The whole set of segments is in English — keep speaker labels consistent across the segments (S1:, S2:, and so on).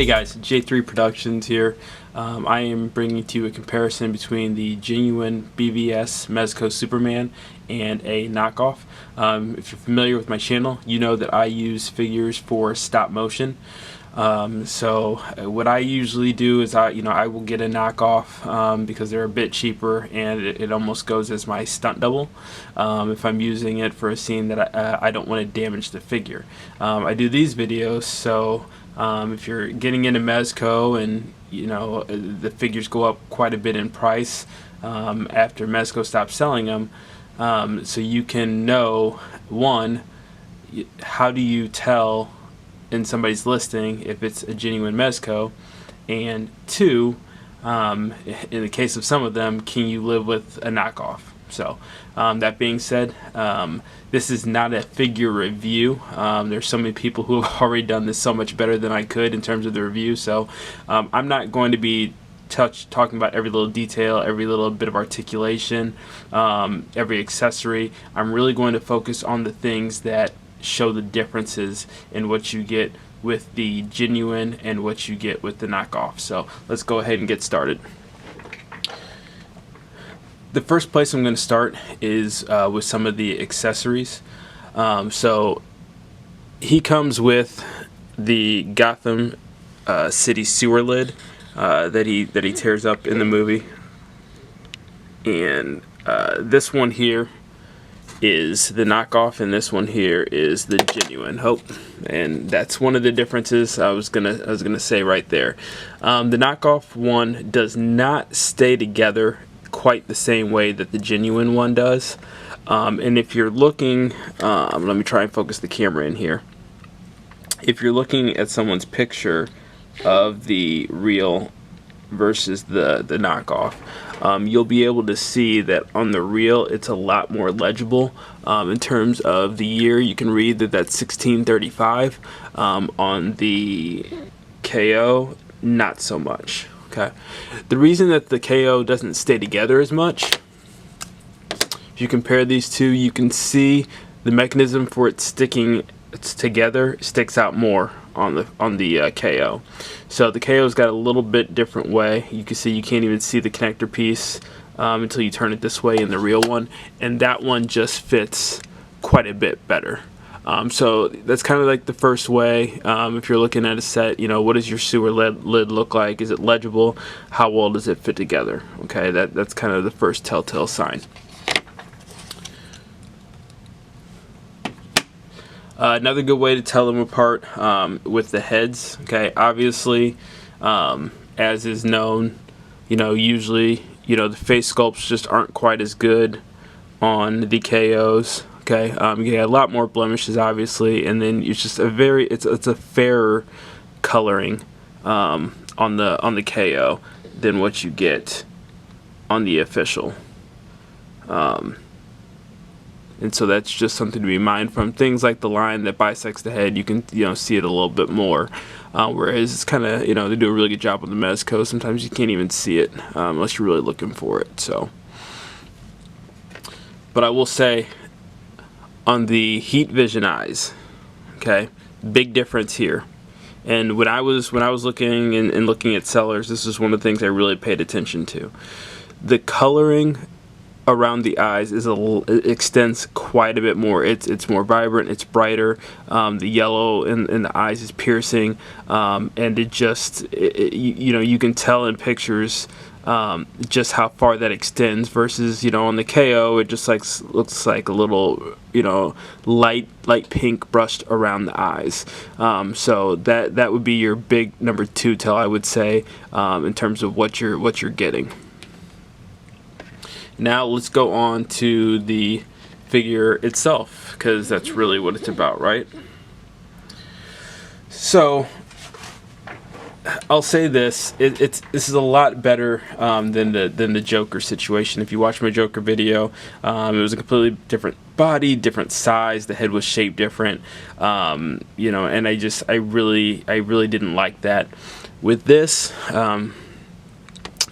S1: Hey guys, J3 Productions here. I am bringing to you a comparison between the genuine BVS Mezco Superman and a knockoff. If you're familiar with my channel, you know that I use figures for stop motion. So what I usually do is I will get a knockoff because they're a bit cheaper, and it almost goes as my stunt double if I'm using it for a scene that I don't want to damage the figure. I do these videos so if you're getting into Mezco and the figures go up quite a bit in price after Mezco stops selling them, so you can know, one, how do you tell in somebody's listing if it's a genuine Mezco, and two, in the case of some of them, can you live with a knockoff? So that being said, this is not a figure review. There's so many people who have already done this so much better than I could in terms of the review, so I'm not going to be talking about every little detail, every little bit of articulation, every accessory. I'm really going to focus on the things that show the differences in what you get with the genuine and what you get with the knockoff. So let's go ahead and get started. The first place I'm going to start is with some of the accessories. So he comes with the Gotham City sewer lid that he tears up in the movie, and this one here is the knockoff, and this one here is the genuine. And that's one of the differences I was gonna say right there. The knockoff one does not stay together quite the same way that the genuine one does. And if you're looking, let me try and focus the camera in here. If you're looking at someone's picture of the real versus the knockoff, you'll be able to see that on the real it's a lot more legible in terms of the year. You can read that that's 1635. On the KO, not so much. Okay, the reason that the KO doesn't stay together as much, if you compare these two, you can see the mechanism for it sticking together sticks out more on the KO. So the KO's got a little bit different way. You can see you can't even see the connector piece until you turn it this way in the real one, and that one just fits quite a bit better. So that's kind of like the first way. If you're looking at a set, what does your sewer lid look like? Is it legible? How well does it fit together? Okay, that's kind of the first telltale sign. Another good way to tell them apart with the heads. Okay, obviously, as is known, usually, the face sculpts just aren't quite as good on the KOs. Okay, you get a lot more blemishes, obviously, and then it's just it's a fairer coloring on the KO than what you get on the official. And so that's just something to be mindful from. Things like the line that bisects the head, you can see it a little bit more. Whereas it's kind of, they do a really good job on the Mezco. Sometimes you can't even see it unless you're really looking for it. So, but I will say, on the heat vision eyes, okay, big difference here. And when I was looking and looking at sellers, this is one of the things I really paid attention to. The coloring around the eyes it extends quite a bit more. It's more vibrant, it's brighter. The yellow in the eyes is piercing, and you can tell in pictures just how far that extends versus on the KO it just looks like a little light pink brushed around the eyes. So that would be your big number two tell, I would say, in terms of what you're getting. Now let's go on to the figure itself, because that's really what it's about, right? So I'll say this: this is a lot better than the Joker situation. If you watch my Joker video, it was a completely different body, different size. The head was shaped different, and I really didn't like that. With this,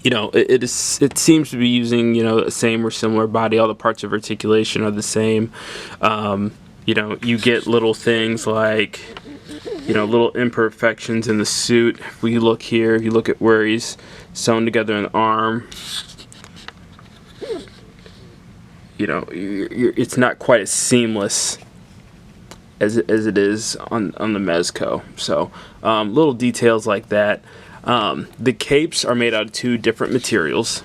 S1: it seems to be using the same or similar body. All the parts of articulation are the same. You get little things like little imperfections in the suit. If we look here, if you look at where he's sewn together in the arm, it's not quite as seamless as it is on the Mezco. So little details like that. The capes are made out of 2 different materials.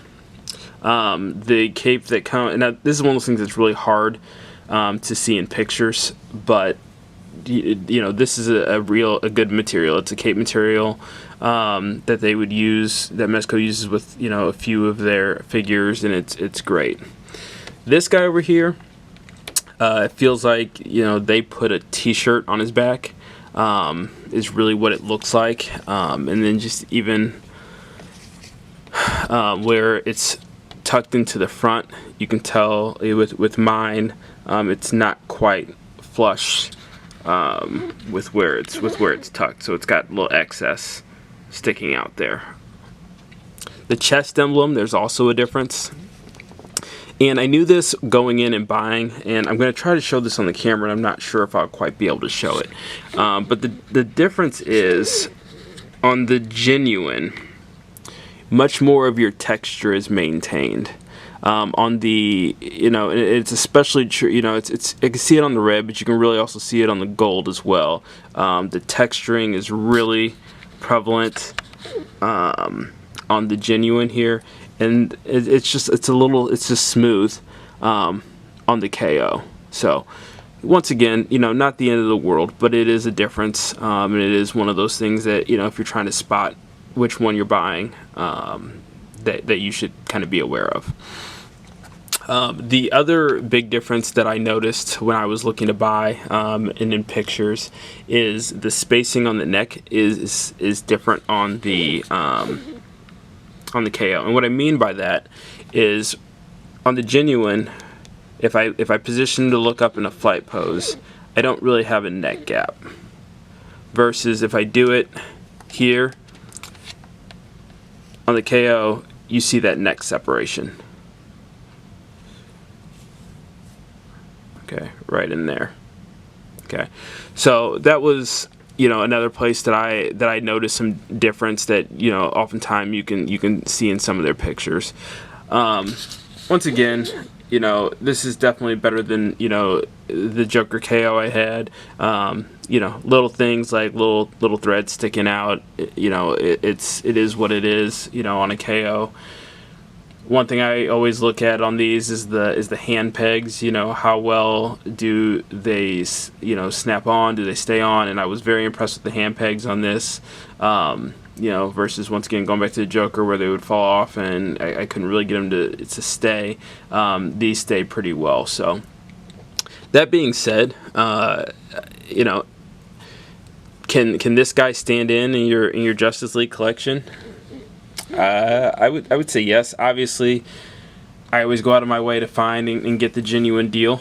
S1: The cape that and this is one of those things that's really hard to see in pictures, but this is a good material. It's a cape material that they would use, that Mezco uses with a few of their figures, and it's great. This guy over here, it feels like they put a t-shirt on his back, is really what it looks like, and then just even where it's tucked into the front, you can tell with mine, it's not quite flush with where it's tucked, so it's got a little excess sticking out there. The chest emblem, there's also a difference. And I knew this going in and buying, and I'm going to try to show this on the camera, and I'm not sure if I'll quite be able to show it. But the difference is, on the genuine, much more of your texture is maintained. On the, it's especially true, it's I can see it on the red, but you can really also see it on the gold as well. The texturing is really prevalent on the genuine here. And it's just smooth on the KO. So once again, not the end of the world, but it is a difference, and it is one of those things that if you're trying to spot which one you're buying, that you should kind of be aware of. The other big difference that I noticed when I was looking to buy and in pictures is the spacing on the neck is different on the KO. And what I mean by that is, on the genuine, if I position to look up in a flight pose, I don't really have a neck gap. Versus if I do it here on the KO, you see that neck separation. Okay, right in there. Okay, so that was another place that I noticed some difference that oftentimes you can see in some of their pictures. Once again, this is definitely better than the Joker KO I had. Little things like little threads sticking out. It is what it is. On a KO. One thing I always look at on these is the hand pegs. How well do they snap on? Do they stay on? And I was very impressed with the hand pegs on this. Versus once again going back to the Joker where they would fall off and I couldn't really get them to stay. These stay pretty well. So that being said, can this guy stand in your Justice League collection? I would say yes. Obviously, I always go out of my way to find and get the genuine deal.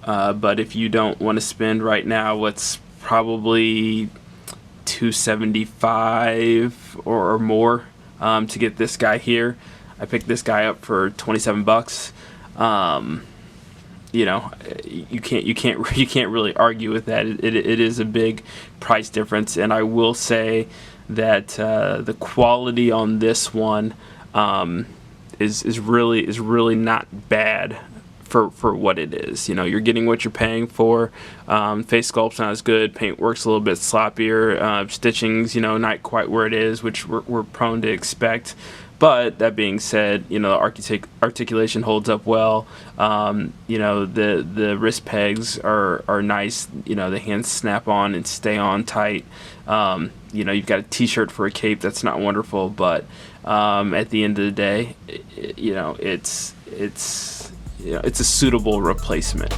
S1: But if you don't want to spend right now what's probably $275 or more to get this guy here, I picked this guy up for $27. You can't really argue with that. It is a big price difference, and I will say that the quality on this one is really not bad for what it is. You're getting what you're paying for. Face sculpt's not as good. Paint works a little bit sloppier. Stitching's not quite where it is, which we're prone to expect. But that being said, the articulation holds up well. The wrist pegs are nice. The hands snap on and stay on tight. You've got a t-shirt for a cape that's not wonderful, but at the end of the day, it's a suitable replacement.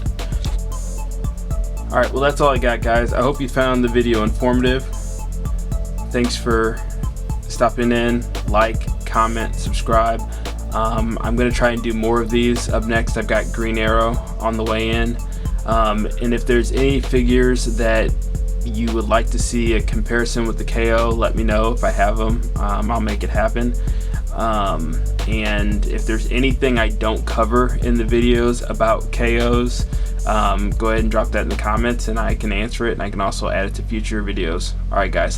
S1: All right, well, that's all I got, guys. I hope you found the video informative. Thanks for stopping in. Like, comment, subscribe. I'm going to try and do more of these. Up next, I've got Green Arrow on the way in. And if there's any figures that you would like to see a comparison with the KO, let me know. If I have them, I'll make it happen. And if there's anything I don't cover in the videos about KOs, go ahead and drop that in the comments and I can answer it, and I can also add it to future videos. Alright guys.